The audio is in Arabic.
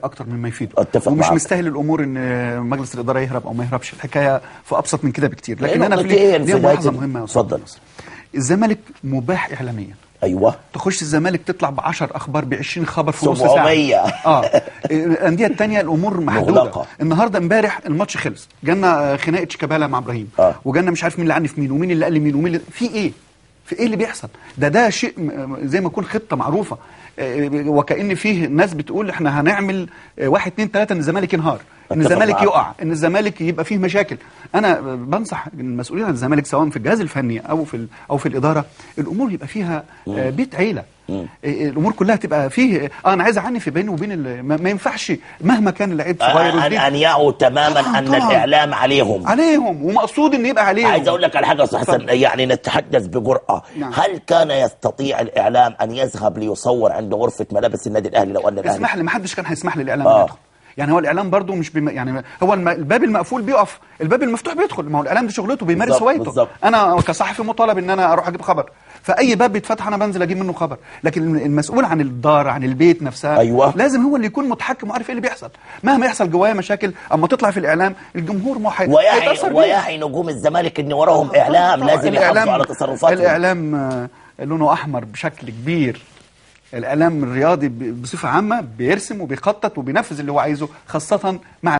اكتر مما يفيده. اتفق ومش معك. مستاهل الامور ان مجلس الاداره يهرب او ما يهربش، الحكايه في ابسط من كده بكتير. لكن انا نقطتين ليه ملاحظه مهمه. اتفضل. الزمالك مباح اعلاميا. ايوه، تخش الزمالك تطلع ب10 اخبار ب20 خبر في نص 700. ساعه. الانديه الثانيه الامور محدوده. مغلقة. النهارده امبارح الماتش خلص، جالنا خناقه شيكابالا مع ابراهيم، وجالنا مش عارف مين اللي عنف مين ومين اللي قال مين ومين في ايه؟ في ايه اللي بيحصل؟ ده شيء زي ما يكون خطه معروفه، وكأن فيه ناس بتقول احنا هنعمل 1 2 3 ان الزمالك ينهار، ان الزمالك يقع، ان الزمالك يبقى فيه مشاكل. انا بنصح المسؤولين عن الزمالك سواء في الجهاز الفني او في الاداره، الامور يبقى فيها بيت عيله. الامور كلها تبقى فيه انا عايز اعنف بيني وبين ما ينفعش مهما كان اللعيب صغير ان يعوا تماما ان الاعلام عليهم ومقصود ان يبقى عليهم. عايز اقول لك على حاجه صح حسن، يعني نتحدث بجرأة. نعم. هل كان يستطيع الاعلام ان يذهب ليصور عند غرفه ملابس النادي الاهلي لو ان الاهلي اسمح لي، ما حدش كان هيسمح للاعلام يدخل. يعني هو الاعلام برضه مش يعني هو الباب المقفول بيقف، الباب المفتوح بيدخل. ما هو الاعلام دي شغلته، بيمارس هوايته. انا كصحفي مطالب ان انا اروح اجيب خبر، فاي باب بيتفتح انا بنزل اجيب منه خبر. لكن المسؤول عن الدار، عن البيت نفسها، أيوة. لازم هو اللي يكون متحكم وعارف ايه اللي بيحصل. مهما يحصل جوايا مشاكل، اما تطلع في الاعلام الجمهور ويعي نجوم الزمالك ان وراهم اعلام لازم يحافظوا على تصرفاتهم. الاعلام لونه احمر بشكل كبير. الاعلام الرياضي بصفه عامه بيرسم وبيخطط وبينفذ اللي هو عايزه، خاصه مع